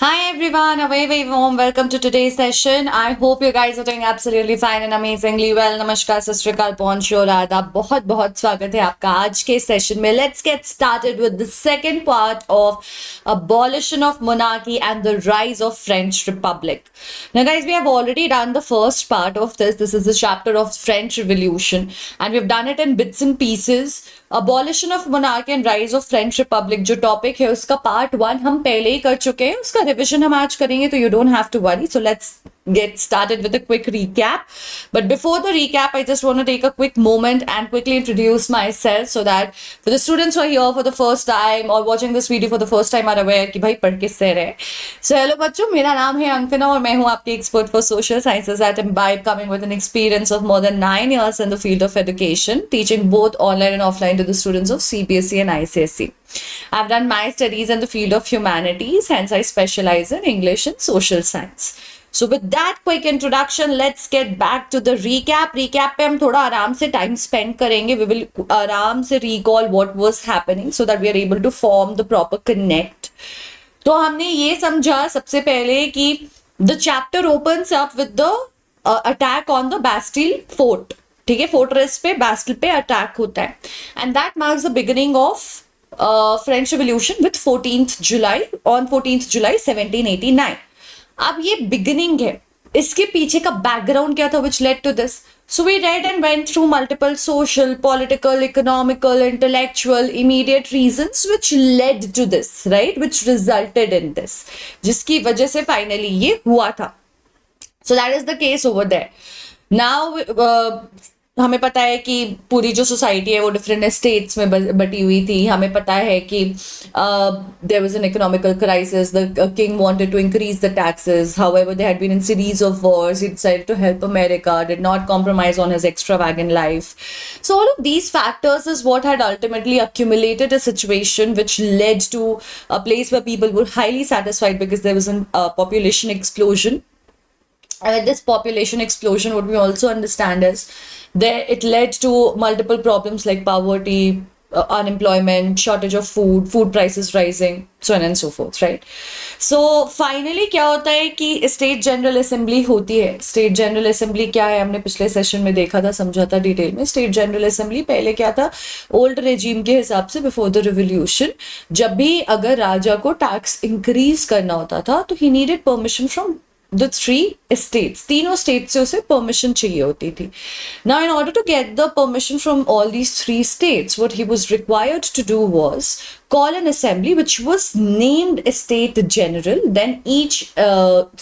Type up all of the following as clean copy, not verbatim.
Hi everyone, a very very warm welcome to today's session. I hope you guys are doing absolutely fine and amazingly well. नमस्कार, सत श्री अकाल, bonjour, आदाब, बहुत बहुत स्वागत है आपका आज के सेशन में. Let's get started with the second part of abolition of monarchy and the rise of French Republic. Now guys, we have already done the first part of this. This is the chapter of French Revolution and we've done it in bits and pieces. Abolition of monarchy and rise of French Republic जो topic है उसका part 1 हम पहले ही कर चुके हैं. उसका revision हम आज करेंगे तो you don't have to worry. So let's get started with a quick recap. But before the recap, I just want to take a quick moment and quickly introduce myself so that for the students who are here for the first time or watching this video for the first time are aware कि भाई पढ़ किससे रहे. So hello बच्चों, मेरा नाम है अंकना और मैं हूँ आपकी expert for social sciences at Imbibe, coming with an experience of more than 9 years in the field of education, teaching both online and offline to the students of CBSE and ICSE. I've done my studies in the field of humanities, hence I specialize in English and social science. So with that quick introduction, let's get back to the recap. Recap पे हम थोड़ा आराम से time spend करेंगे. We will आराम से recall what was happening so that we are able to form the proper connect. तो हमने ये समझा सबसे पहले कि the chapter opens up with the attack on the Bastille fort. ठीक है, फोर्ट्रेस पे बैस्टिल पे अटैक होता है and that marks the beginning of French Revolution with 14th July on 14th July 1789. अब ये बिगिनिंग है, इसके पीछे का बैकग्राउंड क्या था which led to this. So we read and went through multiple social, political, economical, intellectual, immediate reasons which led to this, right? Which resulted in this, जिसकी वजह से finally ये हुआ था. So that is the case over there. Now हमें पता है कि पूरी जो सोसाइटी है वो डिफरेंट स्टेट्स में बटी हुई थी. हमें पता है कि there was an economical crisis, the king wanted to increase the taxes, however they had been in series of wars, he decided to help America, did not compromise on his extravagant life. So all of these factors is what had ultimately accumulated a situation which led to a place where people were highly satisfied because there was a population explosion. And with this population explosion, what we also understand is that it led to multiple problems like poverty, unemployment, shortage of food prices rising, so on and so forth, right? So finally क्या होता है कि state general assembly होती है. State general assembly क्या है हमने पिछले सेशन में देखा था, समझा था डिटेल में. स्टेट जनरल असेंबली पहले क्या था, ओल्ड रेजिम के हिसाब से बिफोर द रिवोल्यूशन, जब भी अगर राजा को टैक्स इंक्रीज करना होता था तो he needed permission from the three states. तीनों states से उसे permission चाहिए होती थी. Now in order to get the permission from all these three states, what he was required to do was call an assembly which was named a state general. Then each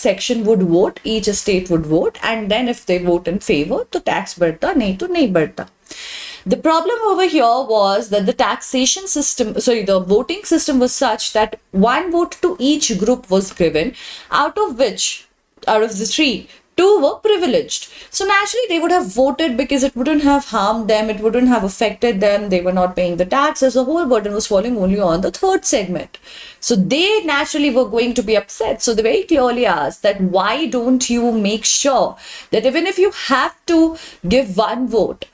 section would vote, each state would vote, and then if they vote in favor तो tax बढ़ता, नहीं तो नहीं बढ़ता. The problem over here was that the taxation system, the voting system was such that one vote to each group was given, out of the three, two were privileged. So naturally they would have voted because it wouldn't have harmed them, it wouldn't have affected them, they were not paying the taxes, the whole burden was falling only on the third segment. So they naturally were going to be upset. So they very clearly asked that why don't you make sure that even if you have to give one vote,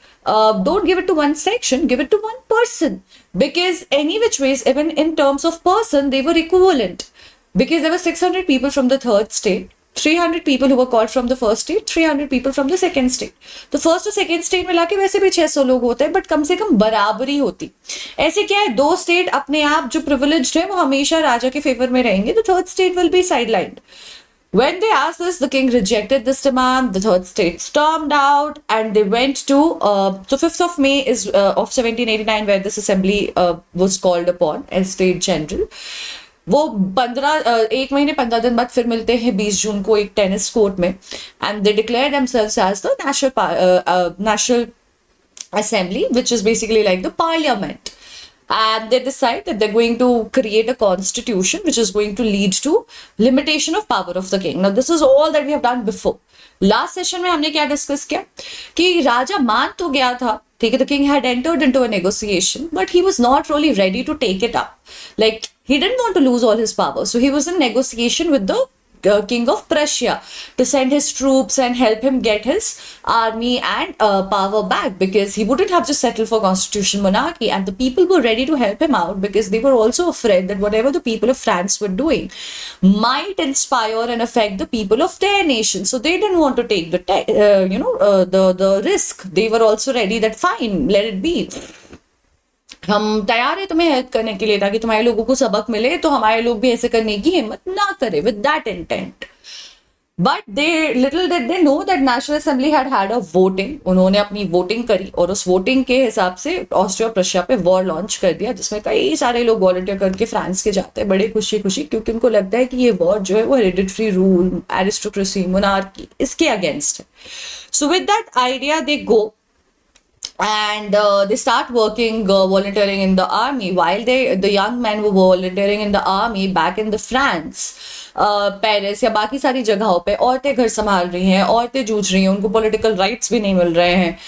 don't give it to one section, give it to one person. Because any which ways, even in terms of person, they were equivalent. Because there were 600 people from the third state, 300 people who were called from the first state, 300 people from the second state. तो first और second state मिला के वैसे भी 600 लोग होते हैं, but कम से कम बराबरी होती. ऐसे क्या है, दो स्टेट अपने आप जो प्रिविलेज्ड है वो हमेशा राजा के फेवर में रहेंगे. The third state will be sidelined. When they asked this, the king rejected this demand. The third state stormed out and they went to, so 5th of May is of 1789 where this assembly was called upon as state general. वो 1 महीने 15 दिन बाद फिर मिलते हैं 20 जून को एक tennis court में and they declare themselves as the national assembly, which is basically like the parliament. And they decide that they're going to create a constitution which is going to lead to limitation of power of the king. Now this is all that we have done before. Last session में हमने क्या discuss किया कि राजा मान तो गया था, ठीक है, the king had entered into a negotiation but he was not really ready to take it up. Like he didn't want to lose all his power, so he was in negotiation with the king of Prussia to send his troops and help him get his army and power back, because he wouldn't have to settle for constitutional monarchy, and the people were ready to help him out because they were also afraid that whatever the people of France were doing might inspire and affect the people of their nation. So they didn't want to take the risk. They were also ready that fine, let it be, हम तैयार है तुम्हें help करने के लिए, ताकि तुम्हारे लोगों को सबक मिले तो हमारे लोग भी ऐसे करने की हिम्मत ना करे, with that intent. But they little did they know that national assembly had a voting. उन्होंने अपनी वोटिंग करी और उस वोटिंग के हिसाब से ऑस्ट्रिया प्रशिया पे वॉर लॉन्च कर दिया, जिसमें कई सारे लोग वॉलंटियर करके फ्रांस के जाते हैं बड़े खुशी खुशी, क्योंकि उनको लगता है कि ये वॉर जो है वो हेरिडिटरी रूल, एरिस्टोक्रेसी, मोनार्की, इसके अगेंस्ट है. So with that idea they go and they start working, volunteering in the army. While the young men were volunteering in the army back in the France, Paris या बाकी सारी जगहों पे औरतें घर संभाल रही हैं, औरतें जूझ रही हैं, उनको पॉलिटिकल राइट्स भी नहीं मिल रहे हैं.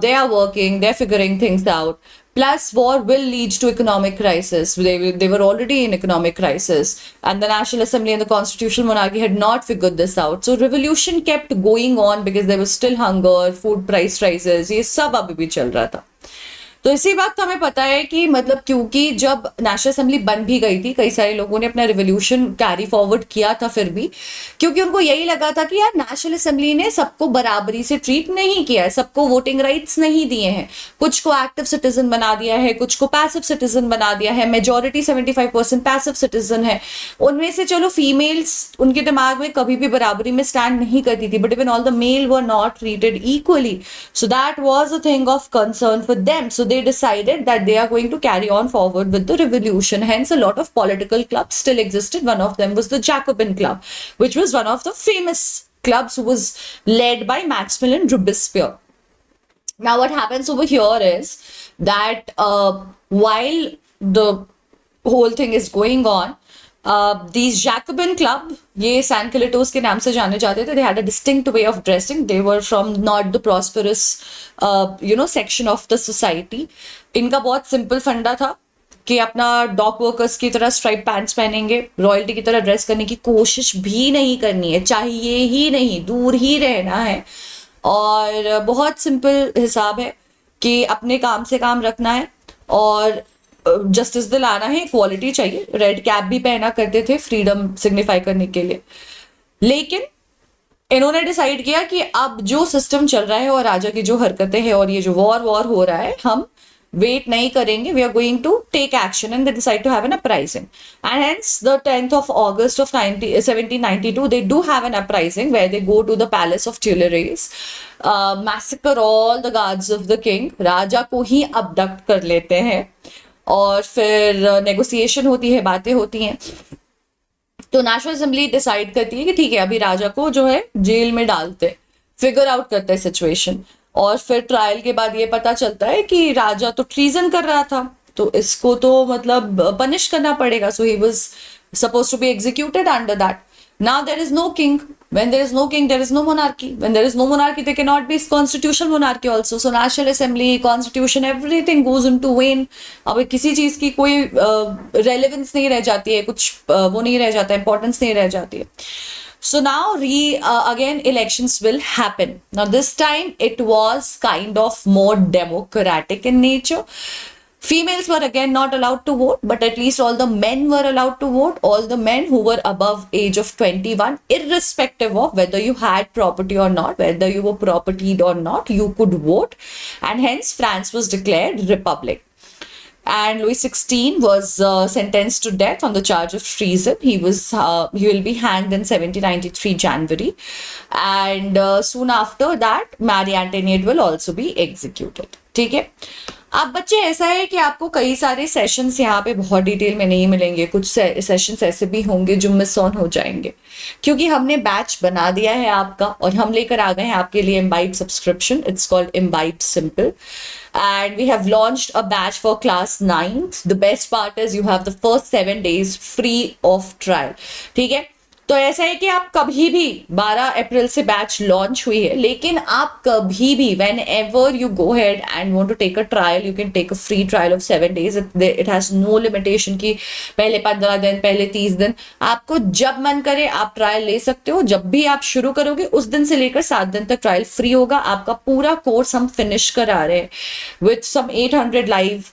They are working, they are figuring things out. Plus, war will lead to economic crisis. They were already in economic crisis, and the National Assembly and the constitutional monarchy had not figured this out. So revolution kept going on because there was still hunger, food price rises. ये सब अभी भी चल रहा था. तो इसी वक्त हमें पता है कि मतलब क्योंकि जब नेशनल असेंबली बन भी गई थी, कई सारे लोगों ने अपना रिवोल्यूशन कैरी फॉरवर्ड किया था फिर भी, क्योंकि उनको यही लगा था कि यार नेशनल असेंबली ने सबको बराबरी से ट्रीट नहीं किया है, सबको वोटिंग राइट्स नहीं दिए हैं, कुछ को एक्टिव सिटीजन बना दिया है, कुछ को पैसिव सिटीजन बना दिया है. मेजोरिटी 75% पैसिव सिटीजन है. उनमें से चलो फीमेल्स, उनके दिमाग में कभी भी बराबरी में स्टैंड नहीं करती थी, but even all the male were not treated equally. So that was a thing of concern for them. So they decided that they are going to carry on forward with the revolution. Hence, a lot of political clubs still existed. One of them was the Jacobin Club, which was one of the famous clubs, who was led by Maximilian Robespierre. Now, what happens over here is that while the whole thing is going on, these Jacobin club, ये सैन-किलेटोस के नाम से जाने जाते थे. They had a distinct way of dressing. They were from not the prosperous, section of the society. इनका बहुत simple फंडा था कि अपना डॉक वर्कर्स की तरह स्ट्राइप पैंट्स पहनेंगे, रॉयल्टी की तरह ड्रेस करने की कोशिश भी नहीं करनी है, चाहिए ही नहीं, दूर ही रहना है. और बहुत सिंपल हिसाब है कि अपने काम से काम रखना है और जस्टिस दिलाना है, इक्वालिटी चाहिए. रेड कैप भी पहना करते थे फ्रीडम सिग्निफाई करने के लिए. लेकिन इन्होंने डिसाइड किया कि अब जो सिस्टम चल रहा है और राजा की जो हरकतें हैं और ये जो वॉर हो रहा है, हम वेट नहीं करेंगे, we are going to take action. And they decide to have an uprising. And hence the 10th of August of 1792 they do have an uprising where they go to the palace of Tuileries, massacre all the guards of the king. राजा को ही abduct कर लेते हैं और फिर negotiation होती है, बातें होती हैं. तो नेशनल असेंबली डिसाइड करती है कि ठीक है, अभी राजा को जो है जेल में डालते, फिगर आउट करते हैं सिचुएशन. और फिर ट्रायल के बाद ये पता चलता है कि राजा तो ट्रीजन कर रहा था, तो इसको तो मतलब पनिश करना पड़ेगा. So he was supposed to be executed under that. Now there is no king. When there is no king, there is no monarchy. When there is no monarchy, there cannot be constitutional monarchy also. So National Assembly, Constitution, everything goes into vain. अब किसी चीज की कोई relevance नहीं रह जाती है, कुछ वो नहीं रह जाता, importance नहीं रह जाती है. So now again elections will happen. Now this time it was kind of more democratic in nature. Females were again not allowed to vote, but at least all the men were allowed to vote. All the men who were above age of 21, irrespective of whether you had property or not, whether you were propertied or not, you could vote. And hence France was declared republic. And Louis XVI was sentenced to death on the charge of treason. He will be hanged in 1793 January. And soon after that, Marie Antoinette will also be executed. ठीक है. अब बच्चे ऐसा है कि आपको कई सारे सेशंस यहाँ पे बहुत डिटेल में नहीं मिलेंगे, कुछ सेशंस ऐसे भी होंगे जो मिस ऑन हो जाएंगे, क्योंकि हमने बैच बना दिया है आपका और हम लेकर आ गए हैं आपके लिए imbibe subscription. It's called imbibe simple and we have launched a batch for class 9. The best part is you have the first 7 days free of trial. ठीक है. तो ऐसा है कि आप कभी भी 12 अप्रैल से बैच लॉन्च हुई है, लेकिन आप कभी भी whenever you go ahead and want to take a trial, you can take a free trial of 7 days. It has no limitation की पहले 15 दिन, पहले 30 दिन, आपको जब मन करे आप ट्रायल ले सकते हो. जब भी आप शुरू करोगे उस दिन से लेकर 7 दिन तक ट्रायल फ्री होगा. आपका पूरा कोर्स हम फिनिश करा रहे हैं with some 800 live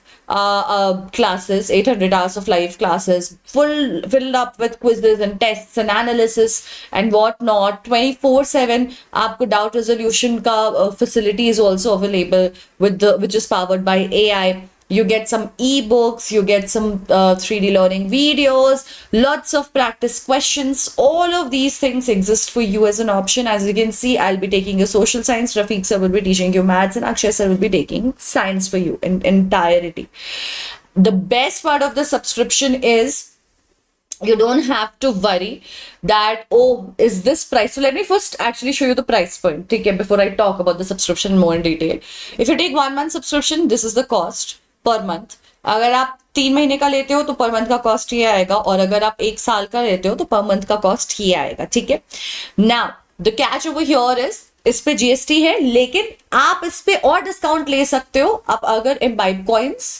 classes, 800 hours of live classes, filled up with quizzes and tests and analysis and what not. 24/7 आपको doubt resolution का facility is also available with the which is powered by AI. You get some ebooks, you get some 3D learning videos, lots of practice questions. All of these things exist for you as an option. As you can see, I'll be taking your social science, Rafiq sir will be teaching you maths, and Akshay sir will be taking science for you in entirety. The best part of the subscription is you don't have to worry that, oh, is this price. So let me first actually show you the price point, okay, before I talk about the subscription more in detail. If you take 1 month subscription, this is the cost per month. अगर आप 3 महीने का लेते हो तो per month का cost ये आएगा, और अगर आप 1 साल का लेते हो तो पर मंथ का कॉस्ट ये आएगा. ठीक है. Now the catch over here is, इस पे जीएसटी है, लेकिन आप इस पे और डिस्काउंट ले सकते हो आप अगर इम्बाइब कॉइन्स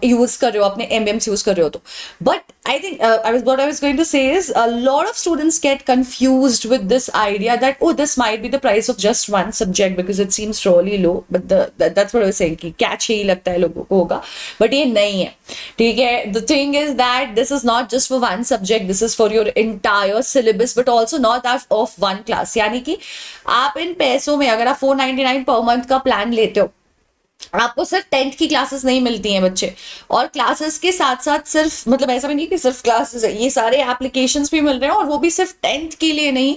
यूज कर रहे हो, अपने एमएम्स यूज कर रहे हो तो. But I think what I was going to say is a lot of students get confused with this idea that, oh, this might be the price of just one subject because it seems really low. But that's what I was saying कि catch ही लगता है लोगों को होगा, but ये नहीं है. ठीक है. The thing is that this is not just for one subject, this is for your entire syllabus, but also not of one class. यानी कि आप इन पैसों में अगर आप 499 पर मंथ का प्लान लेते हो, आपको सिर्फ 10th की क्लासेस नहीं मिलती हैं बच्चे, और क्लासेस के साथ साथ सिर्फ, मतलब ऐसा भी नहीं कि सिर्फ क्लासेस है, ये सारे एप्लीकेशंस भी मिल रहे हैं, और वो भी सिर्फ 10th के लिए नहीं.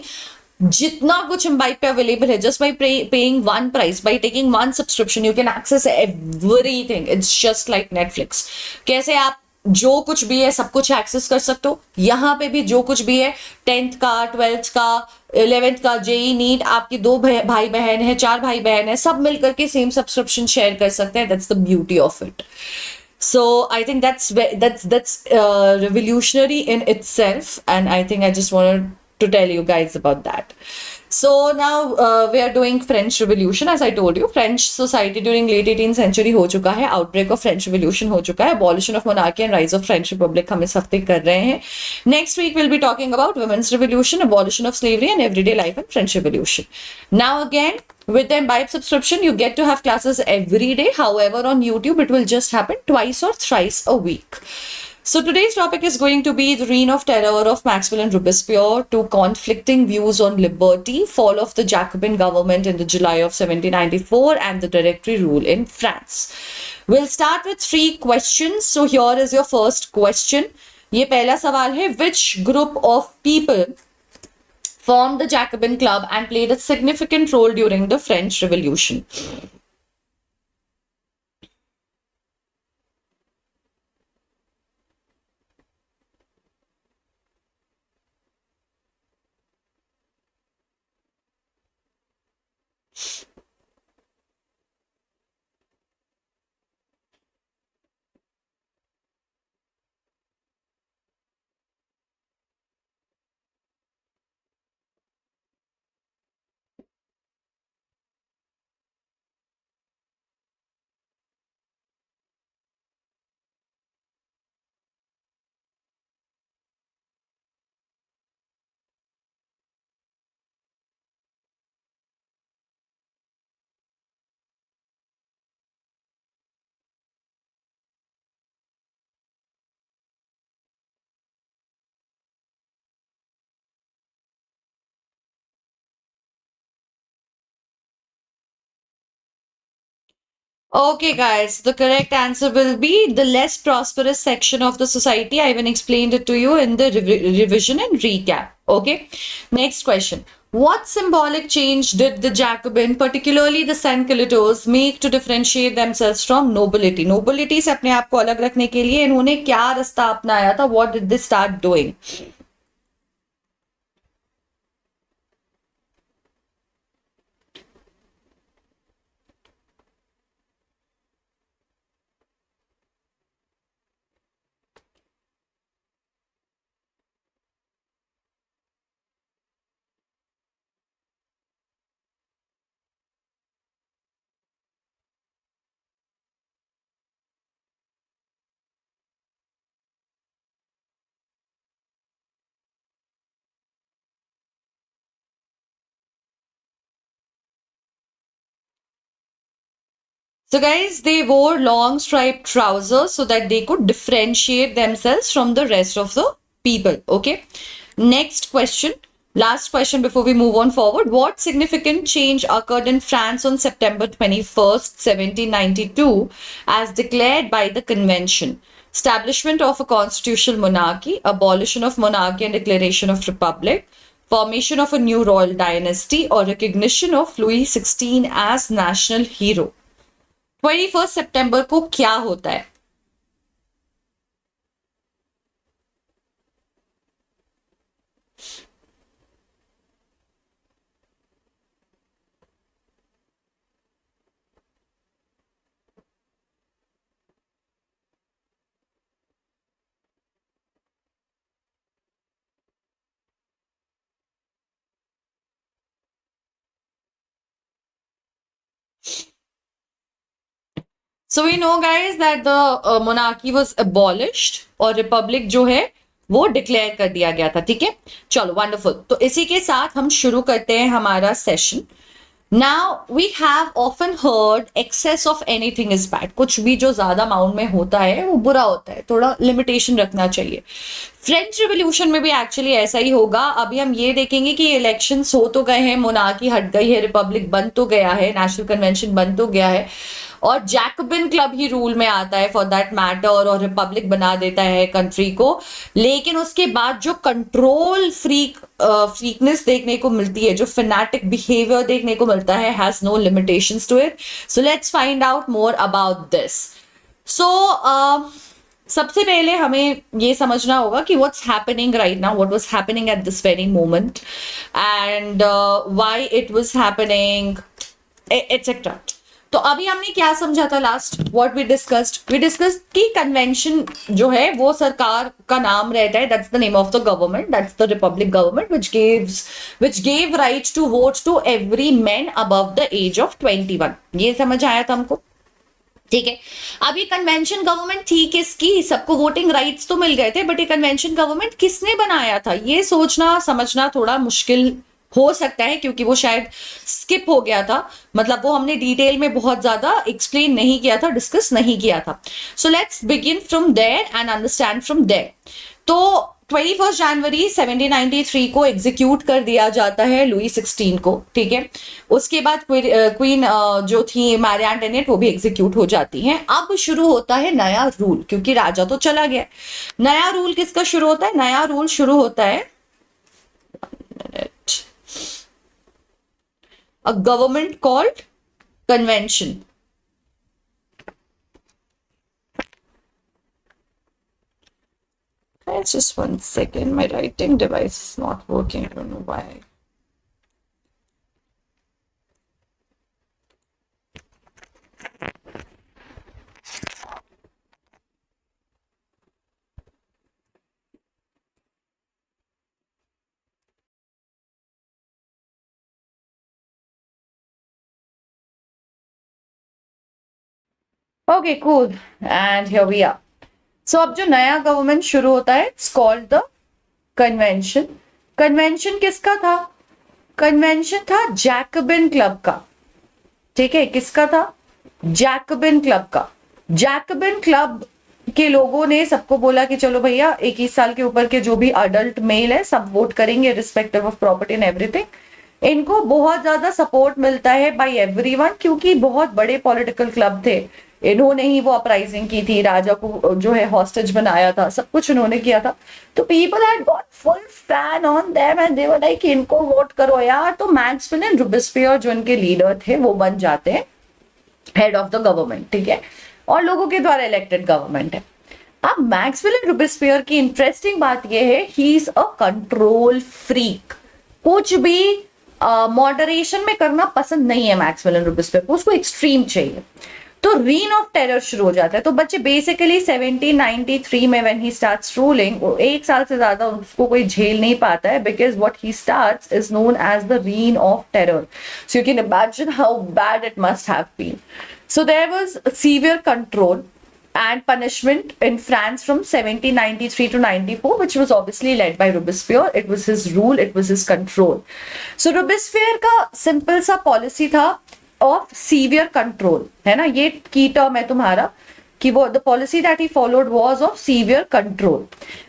जितना कुछ इम्बाइब पे अवेलेबल है, just by paying one price, by taking one subscription, you can access everything. It's just like Netflix. कैसे आप जो कुछ भी है सब कुछ एक्सेस कर सकते हो, यहाँ पे भी जो कुछ भी है, 10th का, 12th का, 11th का, जेई नीट, आपके 2 भाई बहन है, 4 भाई बहन है, सब मिलकर के सेम सब्सक्रिप्शन शेयर कर सकते हैं. That's the beauty of it. So I think that's revolutionary in itself, and I think I just wanted to tell you guys about that. So now we are doing French Revolution. As I told you, French society during late 18th century हो चुका है, outbreak of French Revolution हो चुका है, abolition of monarchy and rise of French Republic हम इस हफ्ते कर रहे हैं. Next week we'll be talking about women's revolution, abolition of slavery and everyday life and French Revolution. Now again, with the Imbibe subscription, you get to have classes every day. However, on YouTube, it will just happen twice or thrice a week. So today's topic is going to be the reign of terror of Maxwell and Robespierre to conflicting views on liberty, fall of the Jacobin government in the July of 1794, and the Directory rule in France. We'll start with 3 questions. So here is your first question. ये पहला सवाल है, which group of people formed the Jacobin Club and played a significant role during the French Revolution? Okay, guys, the correct answer will be the less prosperous section of the society. I even explained it to you in the revision and recap. Okay, next question. What symbolic change did the Jacobin, particularly the Sans-Culottes, make to differentiate themselves from nobility? Nobility से अपने आप को अलग रखने के लिए इन्होंने क्या रास्ता अपनाया था? What did they start doing? So guys, they wore long striped trousers so that they could differentiate themselves from the rest of the people. Okay. Next question. Last question before we move on forward. What significant change occurred in France on September 21st, 1792, as declared by the convention? Establishment of a constitutional monarchy, abolition of monarchy and declaration of republic, formation of a new royal dynasty, or recognition of Louis XVI as national hero? 21 सितंबर को क्या होता है? So we know guys that the monarchy was abolished और Republic जो है वो declare कर दिया गया था. ठीक है, चलो वंडरफुल. तो इसी के साथ हम शुरू करते हैं हमारा session. Now we have often heard excess of anything is bad. कुछ भी जो ज्यादा अमाउंट में होता है वो बुरा होता है, थोड़ा लिमिटेशन रखना चाहिए. फ्रेंच रिवॉल्यूशन में भी एक्चुअली ऐसा ही होगा. अभी हम ये देखेंगे कि इलेक्शंस हो तो गए हैं, मोनार्की हट गई है, रिपब्लिक बन तो गया है, नेशनल कन्वेंशन बन तो गया है, और जैकबिन क्लब ही रूल में आता है फॉर दैट मैटर, और रिपब्लिक बना देता है कंट्री को. लेकिन उसके बाद जो कंट्रोल फ्रीकनेस देखने को मिलती है, जो फैनेटिक बिहेवियर देखने को मिलता है, has no limitations to it. So let's find out more about this. So सबसे पहले हमें ये समझना होगा कि what's happening right now, what was happening at this very moment, and why it was happening, etcetera. तो अभी हमने क्या समझा था लास्ट, व्हाट वी डिस्कस्ड कि कन्वेंशन जो है वो सरकार का नाम रहता है, that's the name of the government, that's the Republic government which gave right to vote to every man above the age of 21. ये समझ आया था हमको? ठीक है. अब ये कन्वेंशन गवर्नमेंट थी किसकी? सबको वोटिंग राइट्स तो मिल गए थे, बट ये कन्वेंशन गवर्नमेंट किसने बनाया था, ये सोचना समझना थोड़ा मुश्किल हो सकता है, क्योंकि वो शायद स्किप हो गया था. मतलब वो हमने डिटेल में बहुत ज्यादा एक्सप्लेन नहीं किया था, डिस्कस नहीं किया था. So let's begin from there and understand from there. तो 21 जनवरी 1793 को एग्जीक्यूट कर दिया जाता है लुई 16 को. ठीक है. उसके बाद क्वीन जो थी मैरी एंटोनेट, वो भी एग्जीक्यूट हो जाती हैं. अब शुरू होता है नया रूल, क्योंकि राजा तो चला गया. नया रूल किसका शुरू होता है? नया रूल शुरू होता है a government called convention. Guys, just 1 second, my writing device is not working, I don't know why. Okay cool, and here we are. So अब जो नया गवर्नमेंट शुरू होता है, it's called the convention. Convention किसका था? कन्वेंशन था Jacobin club का. ठीक है, किसका था? जैकबिन क्लब का. जैकबिन क्लब के लोगों ने सबको बोला कि चलो भैया 21 साल के ऊपर के जो भी अडल्ट मेल है सब वोट करेंगे respective of property and everything. इनको बहुत ज्यादा सपोर्ट मिलता है बाय एवरीवन, क्योंकि बहुत बड़े पॉलिटिकल क्लब थे. इन्होंने ही वो अपराइजिंग की थी, राजा को जो है हॉस्टेज बनाया था, सब कुछ इन्होंने किया था. तो people had got full fan on them and they were like इनको वोट करो यार. तो मैक्सवेल रोबेस्पियर जो इनके लीडर थे वो बन जाते हैं हेड ऑफ द गवर्नमेंट. ठीक है, और लोगों के द्वारा इलेक्टेड गवर्नमेंट है. अब मैक्सवेल एंड रोबेस्पियर की इंटरेस्टिंग बात यह है, he is a control freak. कुछ भी मॉडरेशन में करना पसंद नहीं है मैक्सवेल एंड रोबेस्पियर को, उसको एक्सट्रीम चाहिए. तो रीन ऑफ टेरर शुरू हो जाता है. तो बच्चे बेसिकली 1793 में व्हेन ही स्टार्ट्स रूलिंग, एक साल से ज्यादा उसको कोई झेल नहीं पाता है, because what he starts is known as the reign of terror. So you can imagine how bad it must have been. So there was severe control and punishment in France from 1793 to 94, which was obviously led by Robespierre. It was his rule, it was his control. So Robespierre का simple सा policy था of severe control, है ना, ये की term है तुम्हारा कि वो the policy that he followed was of severe control,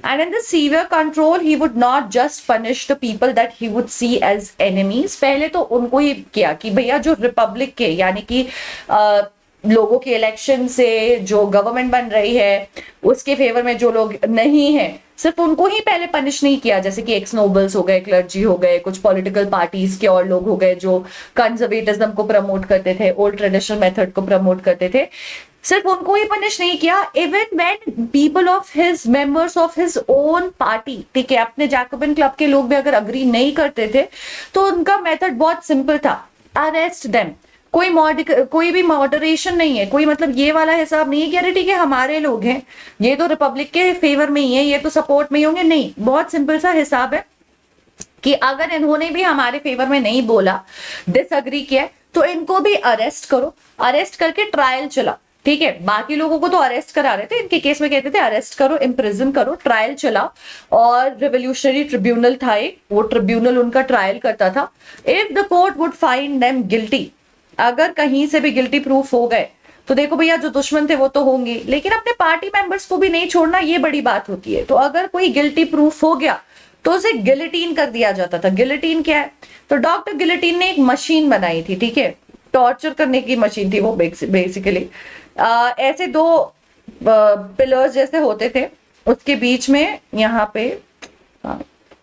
and in the severe control he would not just punish the people that he would see as enemies. पहले तो उनको ही किया कि भैया जो रिपब्लिक के यानी कि लोगों के इलेक्शन से जो गवर्नमेंट बन रही है उसके फेवर में जो लोग नहीं है, सिर्फ उनको ही पहले पनिश नहीं किया, जैसे कि एक्स नोबल्स हो गए, क्लर्जी हो गए, कुछ पॉलिटिकल पार्टीज के और लोग हो गए जो कंजर्वेटिज्म को प्रमोट करते थे, ओल्ड ट्रेडिशनल मेथड को प्रमोट करते थे, सिर्फ उनको ही पनिश नहीं किया, even when people of his members of his own party, ठीक है, अपने जैकोबिन क्लब के लोग भी अगर अग्री नहीं करते थे तो उनका मेथड बहुत सिंपल था, अरेस्ट देम। कोई भी मॉडरेशन नहीं है, कोई मतलब ये वाला हिसाब नहीं है कि अरे ठीक है हमारे लोग हैं, ये तो रिपब्लिक के फेवर में ही है, ये तो सपोर्ट में ही होंगे, नहीं, बहुत सिंपल सा हिसाब है कि अगर इन्होंने भी हमारे फेवर में नहीं बोला, डिसअग्री किया, तो इनको भी अरेस्ट करो, अरेस्ट करके ट्रायल चला, ठीक है, बाकी लोगों को तो अरेस्ट करा रहे थे, इनके केस में कहते थे अरेस्ट करो, इम्प्रिजन करो, ट्रायल चला, और रिवोल्यूशनरी ट्रिब्यूनल था एक, वो ट्रिब्यूनल उनका ट्रायल करता था। If the court would find them guilty, अगर कहीं से भी गिल्टी प्रूफ हो गए तो देखो भैया जो दुश्मन थे वो तो होंगे, लेकिन अपने पार्टी मेंबर्स को भी नहीं छोड़ना, ये बड़ी बात होती है। तो अगर कोई गिल्टी प्रूफ हो गया तो उसे गिलेटीन कर दिया जाता था। गिलेटीन क्या है? तो डॉक्टर गिलेटीन ने एक मशीन बनाई थी, ठीक है, टॉर्चर करने की मशीन थी वो बेसिकली। ऐसे दो पिलर्स जैसे होते थे, उसके बीच में यहाँ पे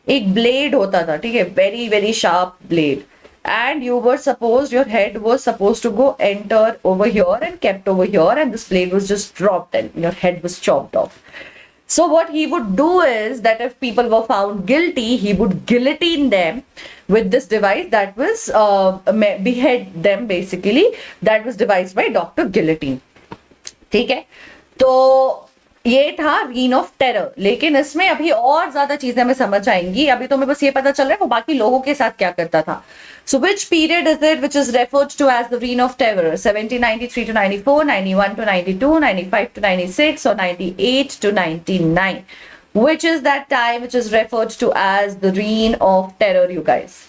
एक ब्लेड होता था, ठीक है, very very sharp blade, and you were supposed, your head was supposed to go enter over here and kept over here, and this blade was just dropped and your head was chopped off. So what he would do is that if people were found guilty, he would guillotine them with this device that was behead them basically, that was devised by Dr. Guillotine. ठीक है, तो ये था reign of terror, लेकिन इसमें अभी और ज्यादा चीजें हमें समझ आएंगी, अभी तो हमें बस ये पता चल रहा है वो बाकी लोगों के साथ क्या करता था। So which period is it which is referred to as the reign of terror? 1793 to 94, 91 to 92, 95 to 96, or 98 to 99? Which is that time which is referred to as the reign of terror, you guys?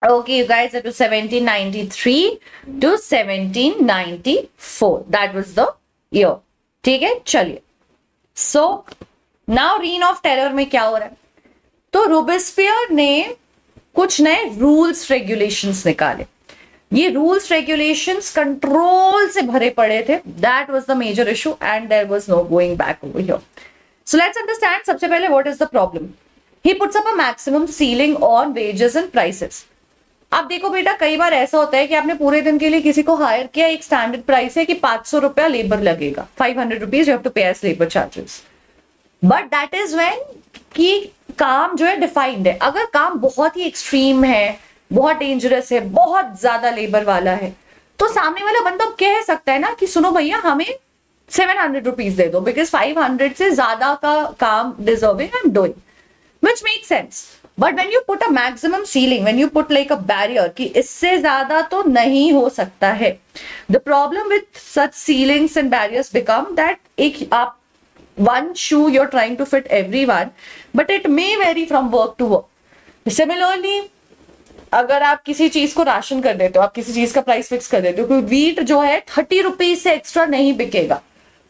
Okay, you guys, it was 1793 to 1794. That was the year. ठीक है, चलिए। So now reign of terror में क्या हो रहा है? तो Robespierre ने कुछ नए रूल्स रेगुलेशंस निकाले। ये रूल्स रेगुलेशंस कंट्रोल से भरे पड़े थे। That was the major issue and there was no going back over here. So let's understand सबसे पहले what is the problem. He puts up a maximum ceiling on wages and prices. अब देखो बेटा, कई बार ऐसा होता है कि आपने पूरे दिन के लिए किसी को हायर किया, एक स्टैंडर्ड प्राइस है कि 500 रुपया लेबर लगेगा, 500 rupees you have to pay as labour charges, but that is when कि काम जो है डिफाइंड है। अगर काम बहुत ही एक्सट्रीम है, बहुत डेंजरस है, बहुत ज्यादा लेबर वाला है, तो सामने वाला बंदा कह सकता है ना कि सुनो भैया हमें 700 रुपीज दे दो, बिकॉज 500 से ज्यादा का काम deserving I am doing, which makes sense. But when you put a maximum ceiling, when you put like a barrier कि इससे ज्यादा तो नहीं हो सकता है, the problem with such ceilings and barriers become that एक आप one shoe you're trying to fit everyone, but it may vary from work to work. Similarly, अगर आप किसी चीज को राशन कर देते हो, आप किसी चीज का प्राइस फिक्स कर देते हो, क्योंकि वीट जो है 30 रुपीज से एक्स्ट्रा नहीं बिकेगा,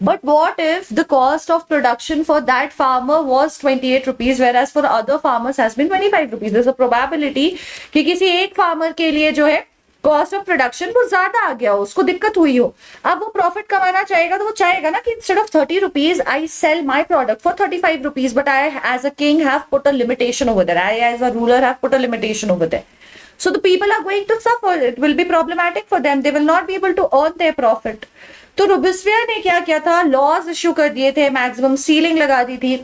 but what if the cost of production for that farmer was 28 rupees whereas for other farmers has been 25 rupees? There's a probability कि किसी एक farmer के लिए जो है कॉस्ट ऑफ प्रोडक्शन वो ज्यादा आ गया हो, उसको दिक्कत हुई हो, अब वो प्रॉफिट कमाना चाहेगा तो वो चाहेगा ना कि instead of 30 rupees I sell my product for 35 rupees, but I as a king have put a limitation over there, I as a ruler have put a limitation over there. So the people are going to suffer. It will be problematic for them. They will not be able to earn their profit. तो Robespierre ने क्या किया था, laws issue कर दिए थे, maximum ceiling लगा दी थी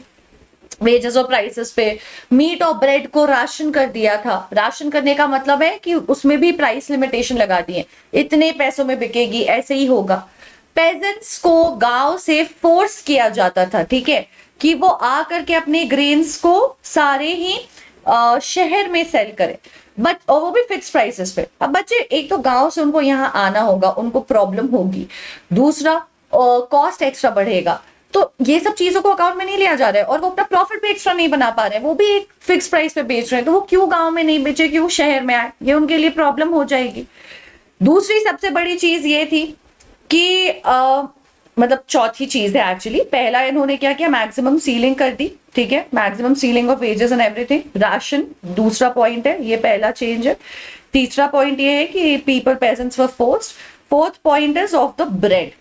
वेजेस और प्राइसेस पे. मीट और ब्रेड को राशन कर दिया था. राशन करने का मतलब है कि उसमें भी प्राइस लिमिटेशन लगा दिए, इतने पैसों में बिकेगी, ऐसे ही होगा. पेजेंट्स को गांव से फोर्स किया जाता था, ठीक है, कि वो आकर के अपने ग्रेन्स को सारे ही शहर में सेल करें, बट और वो भी फिक्स प्राइसेस पे. अब बच्चे एक तो गांव से उनको यहाँ आना होगा, उनको प्रॉब्लम होगी, दूसरा कॉस्ट एक्स्ट्रा बढ़ेगा, तो ये सब चीजों को अकाउंट में नहीं लिया जा रहा है, और वो अपना प्रॉफिट भी एक्स्ट्रा नहीं बना पा रहे हैं, वो भी एक फिक्स प्राइस पे बेच रहे हैं, तो वो क्यों गांव में नहीं बेचे, क्यों शहर में आए, ये उनके लिए प्रॉब्लम हो जाएगी. दूसरी सबसे बड़ी चीज ये थी कि मतलब चौथी चीज है एक्चुअली, पहला इन्होंने क्या किया, मैक्सिमम सीलिंग कर दी, ठीक है, maximum ceiling of wages and everything. Ration दूसरा पॉइंट है, ये पहला चेंज है. तीसरा पॉइंट ये है कि people pageants were forced. Fourth point is of the bread.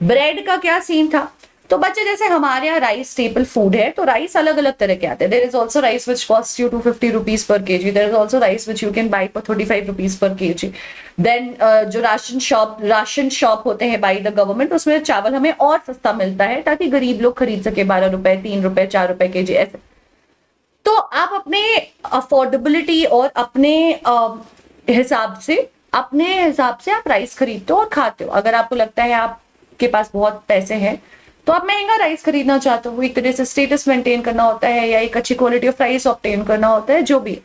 Bread का क्या सीन था, तो बच्चे जैसे हमारे यहाँ राइस स्टेपल फूड है, तो राइस अलग अलग तरह के आते हैं. There is also rice which cost you 250 rupees per KG, there is also rice which you can buy for 35 rupees per KG. Then जो राशन शॉप होते हैं बाई द गवर्नमेंट, उसमें चावल हमें और सस्ता मिलता है ताकि गरीब लोग खरीद सके, 12 रुपए, 3 रुपए, 4 रुपए केजी ऐसे. तो आप अपने अफोर्डेबिलिटी और अपने हिसाब से आप राइस खरीदते हो और खाते हो. अगर आपको लगता है आपके पास बहुत पैसे हैं तो आप महंगा राइस खरीदना चाहते हो, एक तरह से स्टेटस मेंटेन करना होता है या एक अच्छी क्वालिटी ऑफ राइस ऑब्टेन करना होता है, जो भी.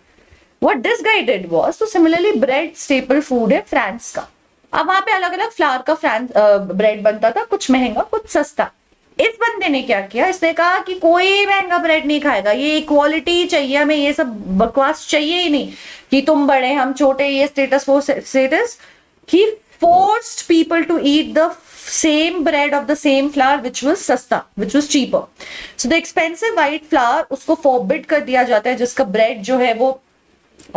What this guy did was, तो सिमिलरली ब्रेड स्टेपल फूड है फ्रांस का. अब वहां पे अलग अलग फ्लावर का ब्रेड बनता था, कुछ महंगा कुछ सस्ता. इस बंदे ने क्या किया, इसने कहा कि कोई महंगा ब्रेड नहीं खाएगा, ये इक्वालिटी चाहिए हमें, ये सब बकवास चाहिए ही नहीं कि तुम बड़े हम छोटे, ये status. He forced people to eat the same bread of the same flour which was सस्ता, which was cheaper. So the expensive white flour उसको forbid कर दिया जाता है, जिसका bread जो है वो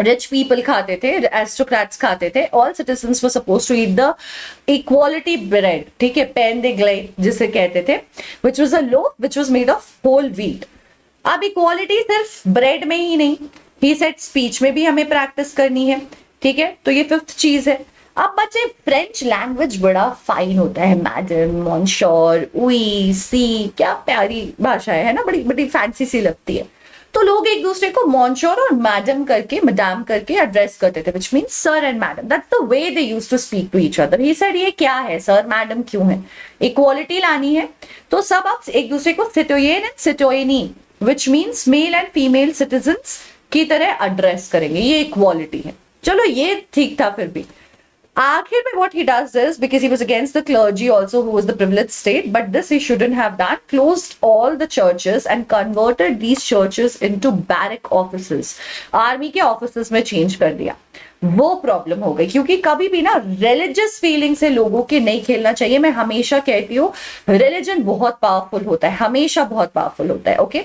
rich people खाते थे, aristocrats खाते थे. All citizens were supposed to eat the equality bread, ठीक है, pain de glade जिसे कहते थे, which was a loaf which was made of whole wheat. अब इक्वालिटी सिर्फ ब्रेड में ही नहीं, ही सेड स्पीच में भी हमें प्रैक्टिस करनी है, ठीक है, तो ये फिफ्थ चीज है. अब बच्चे फ्रेंच लैंग्वेज बड़ा फाइन होता है, मैडम, मॉन्शोर, उई, सी, क्या प्यारी भाषा है ना, बड़ी बड़ी फैंसी सी लगती है. तो लोग एक दूसरे को मॉन्शोर और मैडम करके, मैडम करके एड्रेस करते थे, which means sir and madam. That's the way they used to speak to each other. He said ये क्या है, सर मैडम क्यों है, इक्वालिटी लानी है, तो सब आप एक दूसरे को citoyen and citoyenne, which means male and female citizens की तरह एड्रेस करेंगे, ये इक्वालिटी है. चलो ये ठीक था. फिर भी आखिर में what he does is, because he was against the clergy also, who was the privileged state, but this he shouldn't have done, closed all the churches and converted these churches into barrack offices. Army के offices में change कर दिया. वो problem हो गई, क्योंकि कभी भी ना रिलीजियस फीलिंग से लोगों के नहीं खेलना चाहिए. मैं हमेशा कहती हूँ रिलीजन बहुत पावरफुल होता है, हमेशा बहुत पावरफुल होता है. Okay,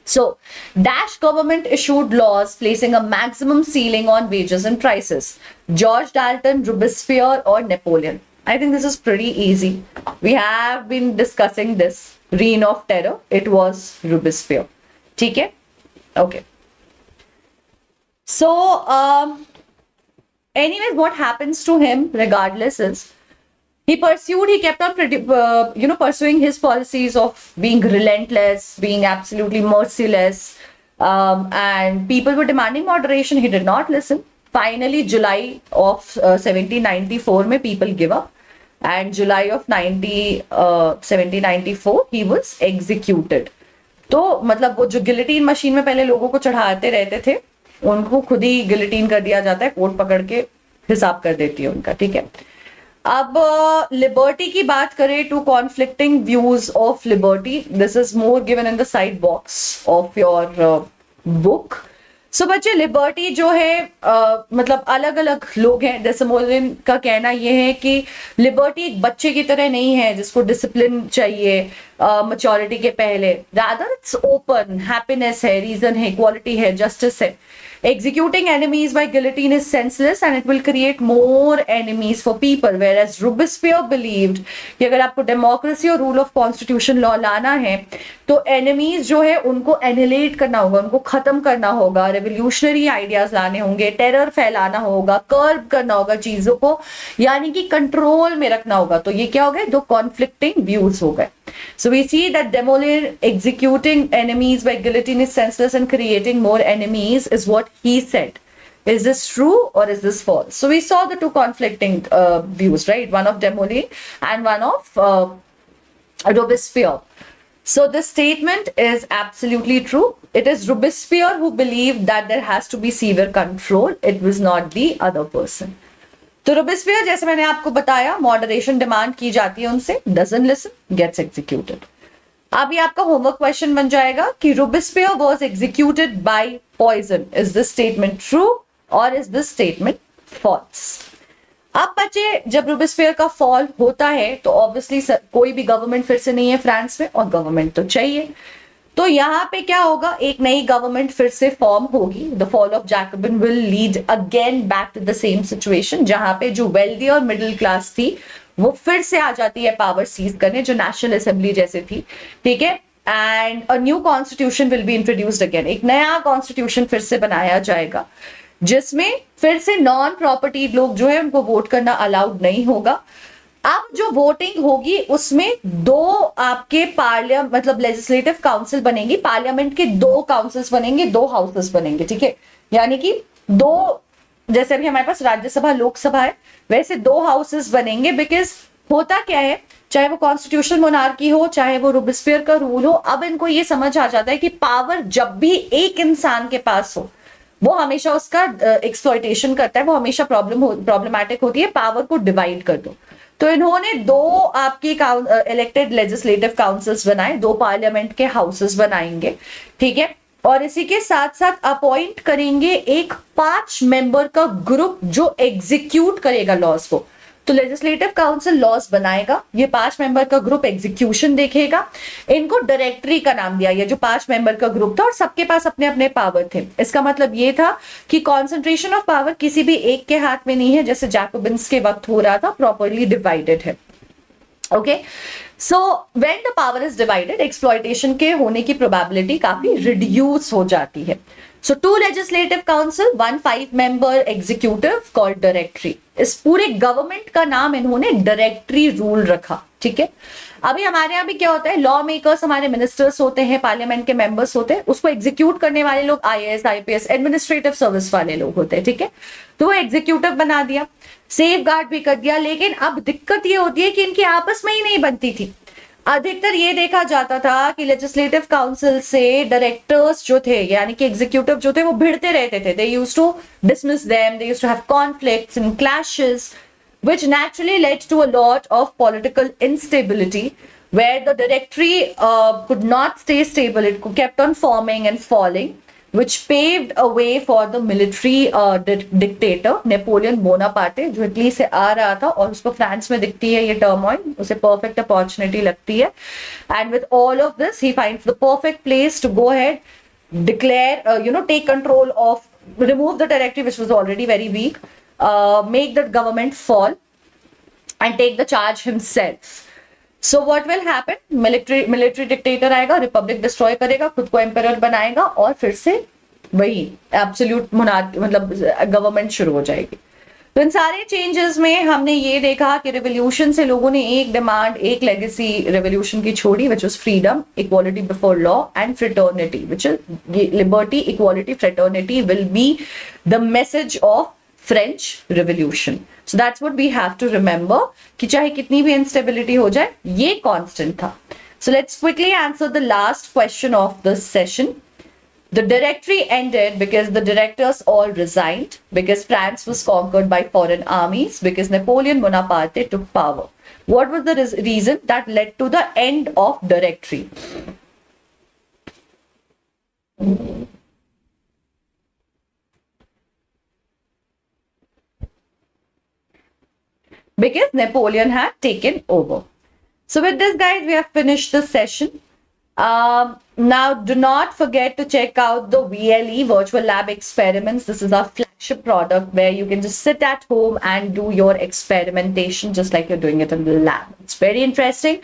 so Dash government issued laws placing a maximum ceiling on wages and prices. George Dalton, Robespierre or Napoleon. I think this is pretty easy. We have been discussing this reign of terror. It was Robespierre. ठीक है? Okay. So anyways, what happens to him regardless is he kept on pursuing his policies of being relentless, being absolutely merciless, and people were demanding moderation. He did not listen. Finally, July of 1794 में people give up, and July of 1794 he was executed. तो मतलब वो जो guillotine machine में पहले लोगों को चढ़ाते रहते थे, उनको खुद ही गिलेटिन कर दिया जाता है, कोट पकड़ के हिसाब कर देती है उनका. ठीक है, अब लिबर्टी की बात करें, two conflicting views of liberty. This is more given in the side box of your book. So बच्चे, लिबर्टी जो है मतलब अलग अलग लोग हैं. डेसमोलिन का कहना यह है कि लिबर्टी एक बच्चे की तरह नहीं है जिसको डिसिप्लिन चाहिए, मैच्योरिटी के पहले, रादर इट्स ओपन, हैप्पीनेस है, रीजन है, इक्वालिटी है, जस्टिस है. Executing enemies by guillotine is senseless and it will create more enemies for people. Whereas Robespierre believed कि अगर आपको डेमोक्रेसी और रूल ऑफ कॉन्स्टिट्यूशन लॉ लाना है तो एनिमीज जो है उनको एनिलेट करना होगा, उनको खत्म करना होगा, रेवोल्यूशनरी आइडियाज लाने होंगे, टेरर फैलाना होगा, कर्ब करना होगा चीजों को, यानी कि कंट्रोल में रखना होगा. तो ये क्या हो गए, दो कॉन्फ्लिक्टिंग व्यूज हो गए. So we see that Demolier executing enemies by guillotine is senseless and creating more enemies is what he said. Is this true or is this false? So we saw the two conflicting views, right? One of Demolier and one of Robespierre. So this statement is absolutely true. It is Robespierre who believed that there has to be severe control. It was not the other person. तो Robespierre, जैसे मैंने आपको बताया, moderation demand की जाती है उनसे, doesn't listen, gets executed. अब ये आपका होमवर्क क्वेश्चन बन जाएगा कि Robespierre was executed by poison. Is this statement true और इज दिस स्टेटमेंट फॉल्स? अब बच्चे, जब रोबेस्पियर का फॉल होता है तो ऑब्वियसली कोई भी गवर्नमेंट फिर से नहीं है फ्रांस में, और गवर्नमेंट तो चाहिए. तो यहाँ पे क्या होगा, एक नई गवर्नमेंट फिर से फॉर्म होगी. The fall of Jacobin will lead again back to the same situation, जहां पे जो वेल्दी और मिडिल क्लास थी वो फिर से आ जाती है पावर सीज करने, जो नेशनल असेंबली जैसे थी. ठीक है, and a new constitution will be introduced again. एक नया कॉन्स्टिट्यूशन फिर से बनाया जाएगा जिसमें फिर से नॉन प्रॉपर्टी लोग जो है उनको वोट करना अलाउड नहीं होगा. अब जो वोटिंग होगी उसमें दो आपके पार्लियामेंट मतलब लेजिस्लेटिव काउंसिल बनेगी, पार्लियामेंट के दो काउंसिल्स बनेंगे, दो हाउसेस बनेंगे. ठीक है, यानी कि दो, जैसे अभी हमारे पास राज्यसभा लोकसभा है वैसे दो हाउसेस बनेंगे. बिकॉज होता क्या है, चाहे वो कॉन्स्टिट्यूशनल मोनार्की हो चाहे वो रोबेस्पियर का रूल हो, अब इनको ये समझ आ जाता है कि पावर जब भी एक इंसान के पास हो वो हमेशा उसका एक्सप्लॉइटेशन करता है, वो हमेशा प्रॉब्लमैटिक होती है. पावर को डिवाइड कर दो. तो इन्होंने दो आपकी इलेक्टेड लेजिस्लेटिव काउंसिल्स बनाए, दो पार्लियामेंट के हाउसेस बनाएंगे. ठीक है, और इसी के साथ साथ अपॉइंट करेंगे एक 5 मेंबर का ग्रुप जो एग्जीक्यूट करेगा लॉज को. तो लेजिस्लेटिव काउंसिल लॉज बनाएगा, ये 5 मेंबर का ग्रुप एग्जीक्यूशन देखेगा. इनको डायरेक्टरी का नाम दिया, ये जो 5 मेंबर का ग्रुप था, और सबके पास अपने अपने पावर थे. इसका मतलब ये था कि कॉन्सेंट्रेशन ऑफ पावर किसी भी एक के हाथ में नहीं है, जैसे जैकोबिन्स के वक्त हो रहा था, प्रॉपरली डिवाइडेड है. Okay, so when the power is divided, exploitation के होने की प्रोबेबिलिटी काफी रिड्यूस हो जाती है. So 2 legislative council, 1 5-member executive called directory. इस पूरे गवर्नमेंट का नाम इन्होंने डायरेक्टरी रूल रखा. ठीक है, अभी हमारे यहाँ भी क्या होता है, लॉ मेकर्स हमारे मिनिस्टर्स होते हैं, पार्लियामेंट के मेंबर्स होते हैं, उसको एग्जीक्यूट करने वाले लोग आईएएस आईपीएस एडमिनिस्ट्रेटिव सर्विस वाले लोग होते हैं. ठीक है, तो वो एग्जीक्यूटिव बना दिया, सेफ गार्ड भी कर दिया. लेकिन अब दिक्कत ये होती है कि इनकी आपस में ही नहीं बनती थी. अधिकतर ये देखा जाता था कि लेजिस्लेटिव काउंसिल से डायरेक्टर्स जो थे यानी कि एग्जीक्यूटिव जो थे वो भिड़ते रहते थे. They used to dismiss them, they used to have conflicts and clashes which naturally led to a lot of political instability where the directory could not stay stable. It kept on forming and falling, which paved a way for the military dictator Napoleon Bonaparte, जो Italy से आ रहा था और उसको France में दिखती है ये टर्मोइल, उसे perfect opportunity लगती है. And with all of this, he finds the perfect place to go ahead, declare, take control of, remove the directory which was already very weak, make the government fall and take the charge himself. So what will happen? Military dictator आएगा, Republic destroy करेगा, खुद को emperor बनाएगा और फिर से वही absolute monarchy मतलब गवर्नमेंट शुरू हो जाएगी. तो इन सारे चेंजेस में हमने ये देखा कि रेवोल्यूशन से लोगों ने एक डिमांड, एक लेगेसी रेवोल्यूशन की छोड़ी, which is freedom, equality before law and fraternity, which is liberty, equality, fraternity will be the message of French revolution. So that's what we have to remember कि चाहे कितनी भी इंस्टेबिलिटी हो जाए ये कांस्टेंट था. So let's quickly answer the last question of this session. The directory ended because the directors all resigned, because France was conquered by foreign armies, because Napoleon Bonaparte took power. What was the reason that led to the end of directory? Because Napoleon had taken over. So with this, guys, we have finished the session. Now, do not forget to check out the VLE Virtual Lab Experiments. This is our flagship product where you can just sit at home and do your experimentation just like you're doing it in the lab. It's very interesting.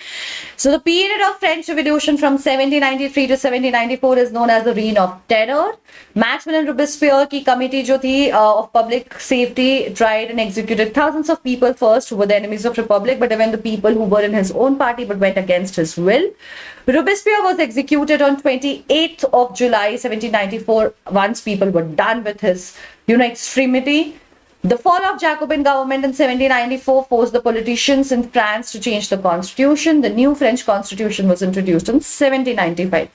So the period of French Revolution from 1793 to 1794 is known as the Reign of Terror. Maximilian Robespierre की committee जो थी of public safety tried and executed thousands of people first who were the enemies of Republic, but even the people who were in his own party but went against his will. Robespierre was executed on 28th of July 1794 once people were done with his extremity. The fall of Jacobin government in 1794 forced the politicians in France to change the constitution. The new French constitution was introduced in 1795.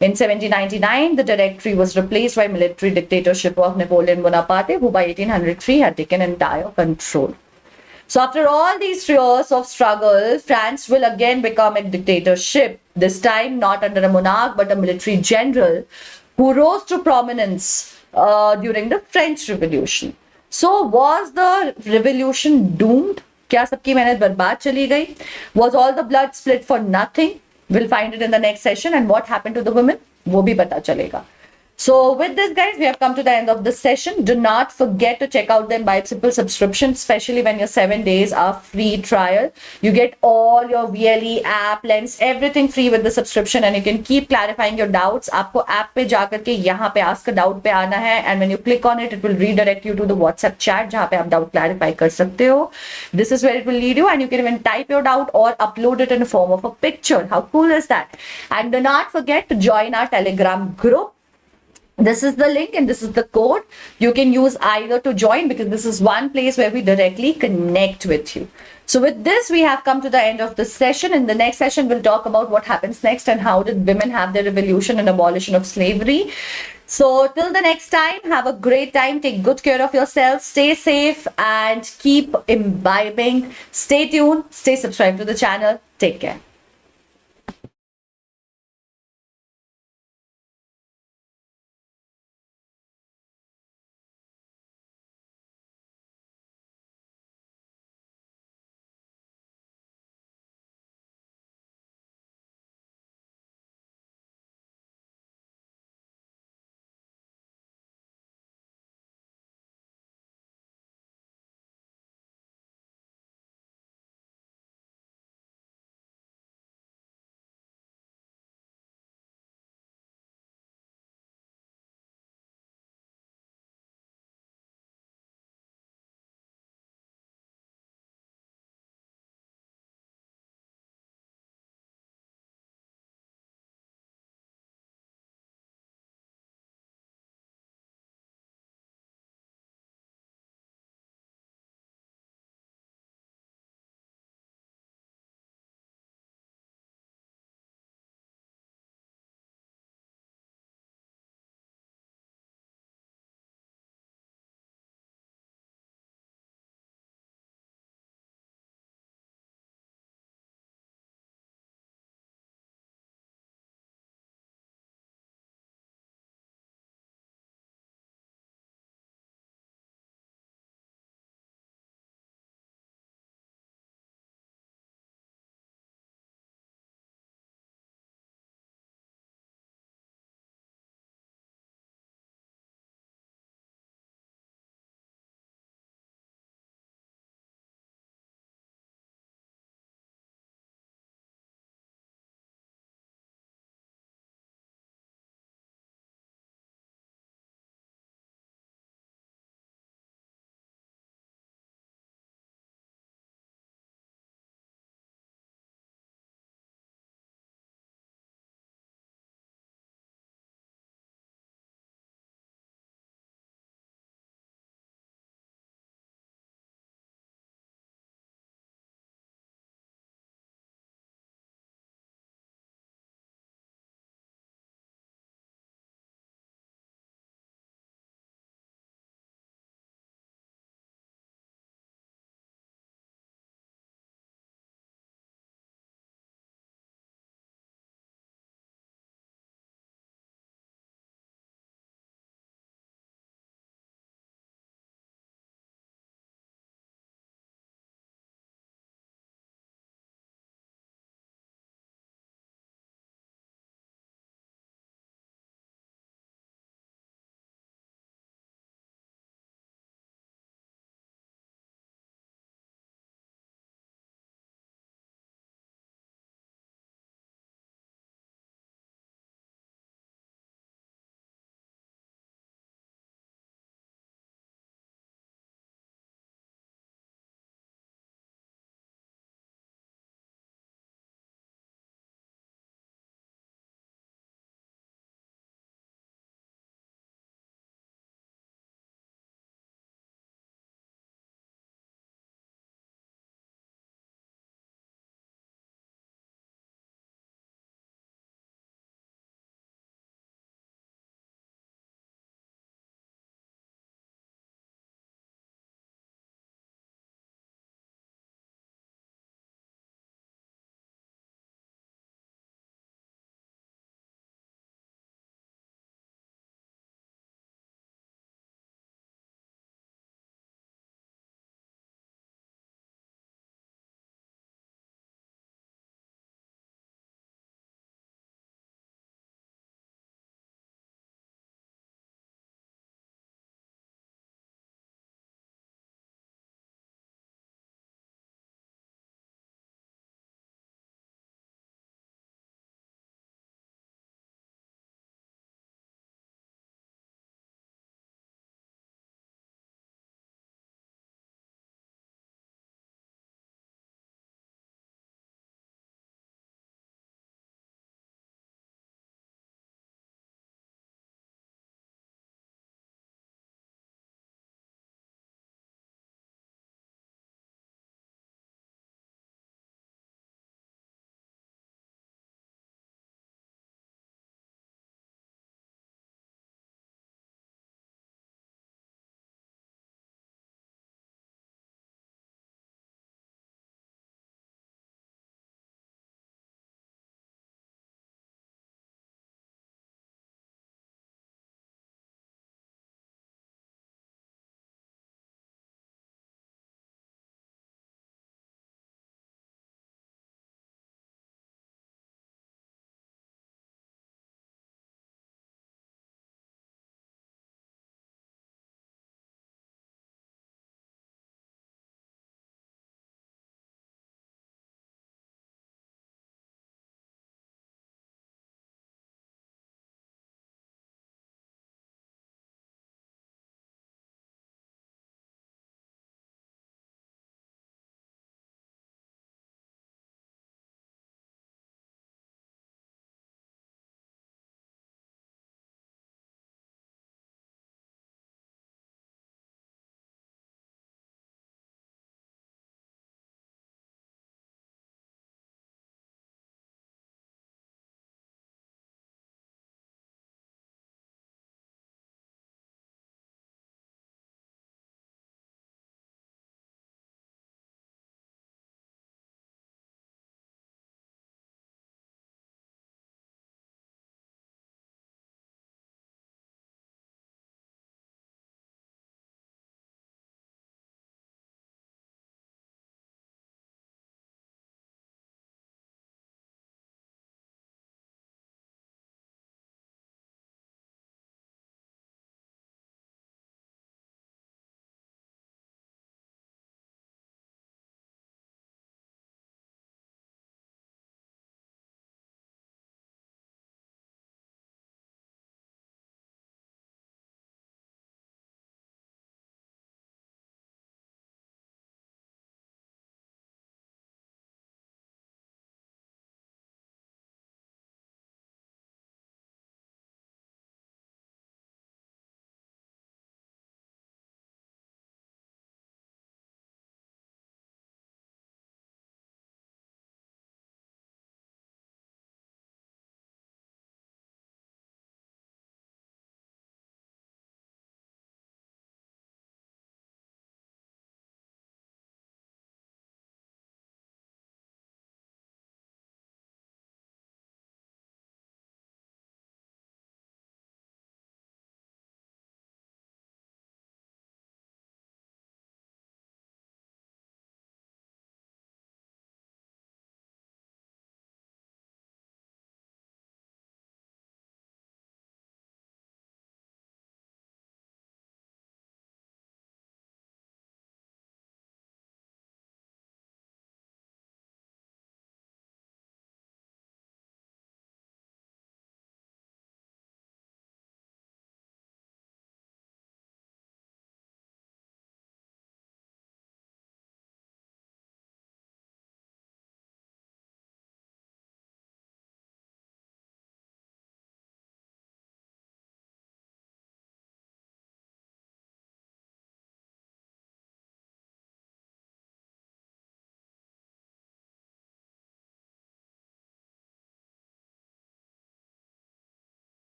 In 1799, the Directory was replaced by military dictatorship of Napoleon Bonaparte, who by 1803 had taken entire control. So after all these years of struggle, France will again become a dictatorship, this time not under a monarch but a military general who rose to prominence during the French Revolution. So was the revolution doomed? क्या सबकी मेहनत बर्बाद चली गई? Was all the blood split for nothing? We'll find it in the next session. And what happened to the women? वो भी पता चलेगा. So with this, guys, we have come to the end of the session. Do not forget to check out the Imbibe Simple subscription, especially when your 7 days are free trial. You get all your VLE app, lens, everything free with the subscription, and you can keep clarifying your doubts. आपको app पे जाकर के यहाँ पे ask a doubt पे आना है, and when you click on it, it will redirect you to the WhatsApp chat जहाँ पे आप doubt clarify कर सकते हो. This is where it will lead you, and you can even type your doubt or upload it in the form of a picture. How cool is that? And do not forget to join our Telegram group. This is the link and this is the code. You can use either to join because this is one place where we directly connect with you. So with this, we have come to the end of the session. In the next session, we'll talk about what happens next and how did women have their revolution and abolition of slavery. So till the next time, have a great time. Take good care of yourself. Stay safe and keep imbibing. Stay tuned. Stay subscribed to the channel. Take care.